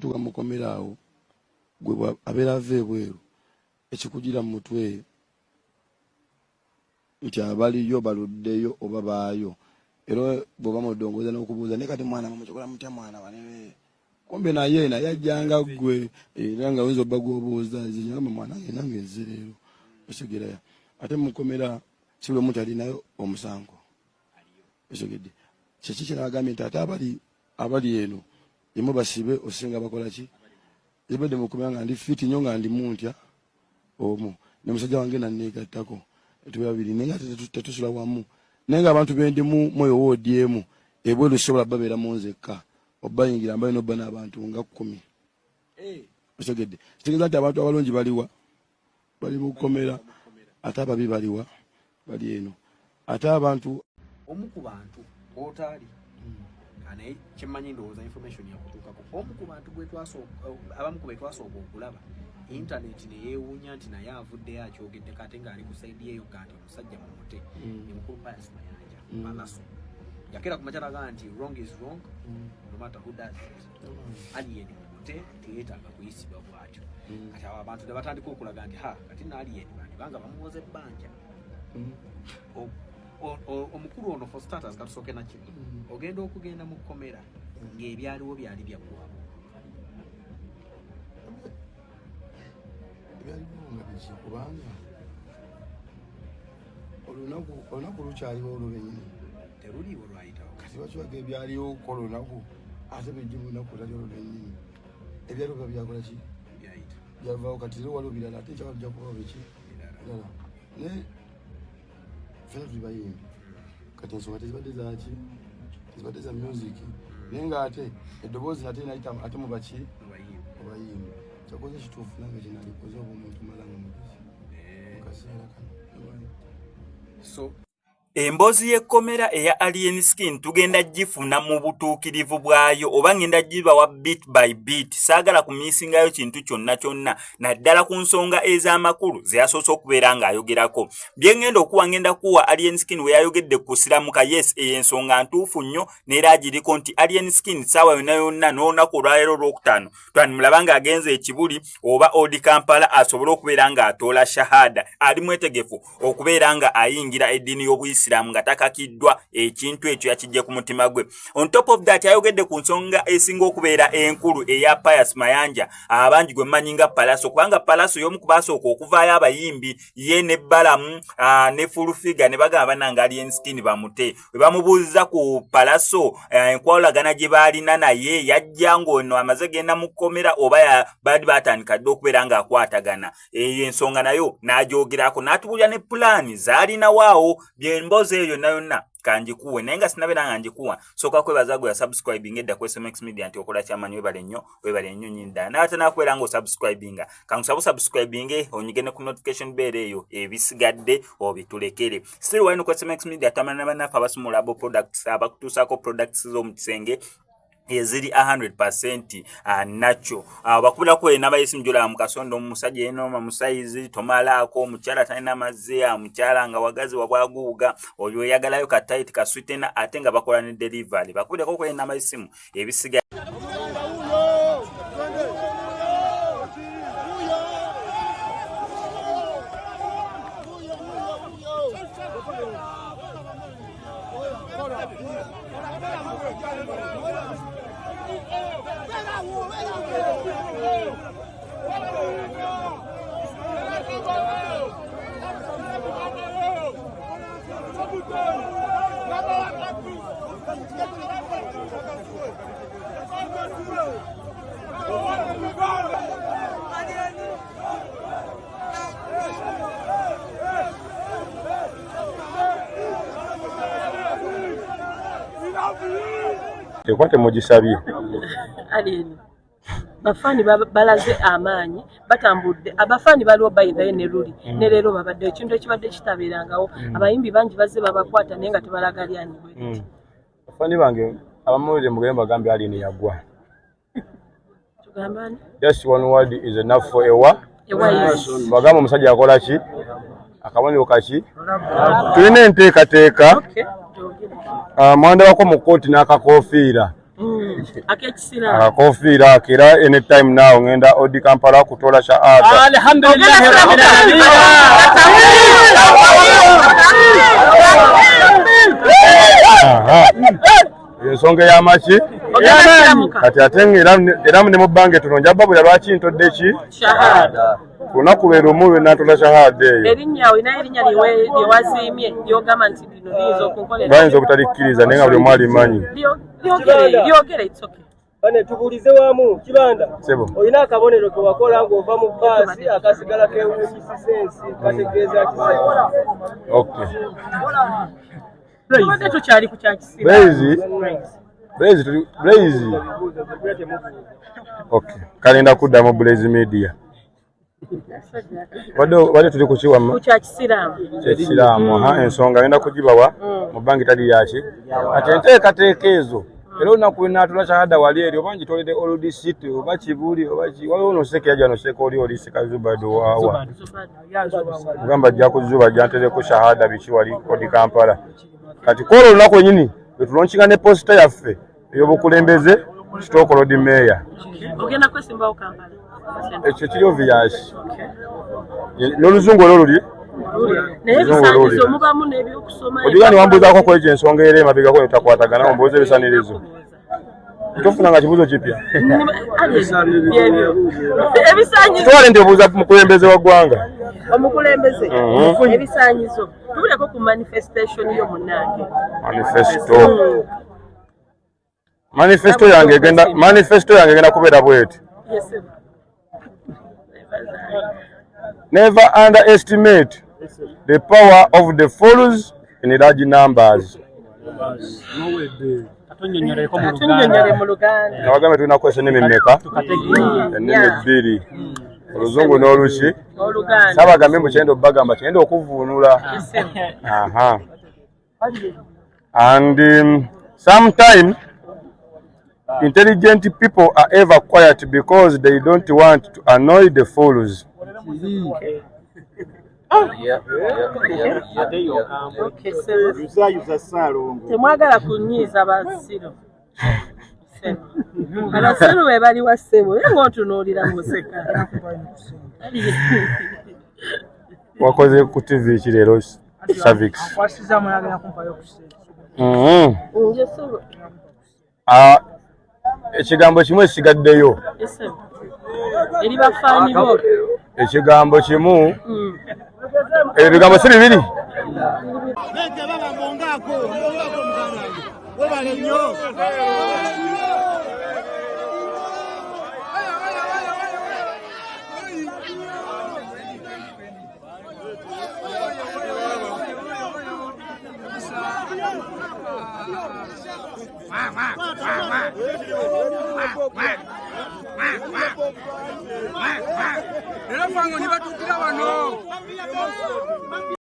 bwotuka mukomerawo gwe abeera ave bweru ekikugira mu mutwe nti abaliyo baluddeyo oba baayo era bw'oba mudongoza n'okubuuza ne kati mwana mumuchokola mutya mwana wanene kumbe naye yajjanga gwe era nga wenzo bagwobuuza zinyama mwana nange nze leero osegeraya ate mukomera kibwe mutali nayo omusango esogedde kiki kiragambye nti ate abali eno yemu basibe osinga bakola ki ebadde mukomera nga ndi fiti nnyo nga ndi muntya omu ne musajja wange nanneegattako etubabiri nenga tetusula wamu nenga abantu bendimu moyo wodiemu ebweru sobola babeera munzekka obayingira ambaye no bana abantu nga 10 osogedde kitegeeza nti abantu abalungi baliwa bali mukomera ate ababi baliwa bali eno ate abantu omu ku bantu otali ane kimanyi ndowooza information yakutuukako omu ku bantu abamu ku betwasooka okulaba internet neyeewuunya nti naye avuddeyo akyogedde kate ng'ali ku saidi yeyo kati omusajja mu mute ne mukulu Pius Mayanja Malaso yakera ku makyalaga nti wrong is wrong no matter who does it alien mu mute teyeetaaga kuyisibwa bwatyo kati abo abantu ne batandika okulaga nti kati naalien banga bamuwoza ebbanja omukulu ono for starters katusooke na kino ogenda okugenda mu kkomera ng'ebyaliwo byali byaggwamu kubanga olunaku lukyaliwo olubenyini teruliwo lwayitawo kati bakibaga ebyaliwo kola olunaku ate bijja olunaku tali olubenyini ebyaliwo byakola ki byavaawo kati era waliwo birala ate ekyawala jja kubawo biki birala naye fena tuli bayimbi kati ensonga tezibadde zaki tezibadde za music naye nga ate eddoboozi nate nayita ate mu baki obayimbi kyakoze kituufu nange kinalikoze oba omuntu malanga mugezi mukaseera kano so emboozi y'ekkomera eya Alien Skin tugenda gifuna mu butuukirivu bwayo oba ngenda gibawa bit by bit saagala kumiisingayo kintu kyonna naddala ku nsonga ez'amakulu zeyasoose okubeera ng'ayogerako bye ngenda okuwa ngenda kuwa Alien Skin we yayogedde ku kusiramuka yes ensonga ntuufu nnyo neera agiriko nti Alien Skin saawa yonna n'olunaku olwaleero olwokutaano twandimulaba ng'agenze ekibuli oba odi Kampala asobole okubeera ng'atoola shahada ali mwetegefu okubeera nga ayingira eddiini y'obuyisi nga takakiddwa ekintu ekyo yakijje ku mutima gwe. On top of that yayogedde ku nsonga esinga okubeera enkulu eya Pius Mayanja abangi gwe mmanyi nga Palaso kubanga Palaso y'omu ku baasooka okuvaayo abayimbi ye ne Balamu ne Fulufiga ne bagamba nanga Alien Skin bamute we bamubuuza ku Palaso enkwalagana gye baalina naye yajja ng'ono amaze genda mu kkomera oba baali batandika dde okubeera ng'akwatagana eyo ensonga nayo n'agyogerako n'atubulira ne pulaani zaalinawo emboozi eyo yonna kanjikuwe naye nga sinabeera nga njikuwa sooka kwebaza gwe yasubscribing edda ku SMX Media nti okola kyamanyi webale nnyo nyinda naye ate nakubeera nga osubscribinga kankusaba subscribing onyige ku notification bell eyo ebisigadde obitulekere still wali ku SMX Media tamana banafa abasumula abo products abakutuusako products z'omu kisenge eziri 100% nacho bakubira ko n'abayisi mjola mu kasondo musajja eno musaizi tomalaako mukyala talina mazze mukyala nga wagazi wabwaguuga oyo yagalayo ka tight ka sweetena ate nga bakola ne delivery bakubira ko n'abayisimu ebisiga tekwate mugisabye Alien bafani balaze amaanyi batambudde abafani baliwo bayivayo ne luli ne leero babadde ekintu ekibadde kitabeerangawo abayimbi bangi bazze babakwata naye nga tebalaga lyani bwe bafani bange abamulire mugemba gambe Alien yagwa tugambani just one word is enough for ewa bagamba omusajja akola ki akabonero kaki tulina enteekateeka mwanda wako mu kooti n'akakofiira akekisira akofiira akira anytime now ngenda odi Kampala kutola shahada. Alhamdulillah rabbil alamin. Ensonga y'amaki kati ate era ne mu bbange tunonja babula lwaki ntodde ki shahada kunaku lwe lumu lwe natola shahada eyo erinnya olina erinnya lyewaziimye lyogamba nti lino liyinza okunkolera bayinza obutalikkiriza naye nga buli omu alimanyi lyogere itsoke bane tubulize wamu kibanda sebo olina akabonero ke wakola ng'ova mu bbaasi akasigala kewunyisisa ensi kategeeza kisebo okay tubadde tukyali ku kyakisira Blaze okay kalenda kuddamu Blaze Media wadde tuli ku kiwamu kyekisiraamu ensonga ngenda kugibawa mu bbangi tali yaki ate enteekateeka ezo era olunaku lwenatula shahada wali eri oba ngitolere old city oba kibuli oba waliwo noseeka yajja noseeka oli olisika zubado waawa gamba ajja kuzuba jantereku shahada biki wali odi Kampala kati kwolwo olunaku lwenyini lwetulonkinga ne posita yaffe ey'obukulembeze kitooka Lord Mayor ogenda kwesimbawo Kampala ekyo kiri obvious n'oluzungu olwo luli naye ebisaanyizo mubamu n'ebyokusoma odiga ne wambuuzaako ku egyo ensonga era emabegako etakwatagana ombuuza ebisanirizo tofuna nga kibuuzo kipya twale nti obuuza mukulembeze wa ggwanga omukulembeze ebisaanyizo tubuleko ku manifestation yo munnange manifesto yange egenda kubeera bweti never underestimate the power of the fools in large numbers. Nawagambe tulina kwesa ennimi mmeka? Ennimi bbiri. Oluzungu n'oluki? Saabagambe mbu kyenda obbagamba kyenda okuvuunula. And sometimes intelligent people are ever quiet because they don't want to annoy the fools. Temwagala kunyiiza basiru. Abasiru be bali wa ssebo ye ng'otunuulira museka. Wakoze ku TV ki leero Savix? Ekigambo kimu esigaddeyo. Eri bafaanyi bo. Ekigambo kimu. Ebigambo si bibiri. Nenge baba ngongako muganda webale nnyo. Era fango ni batukira wano.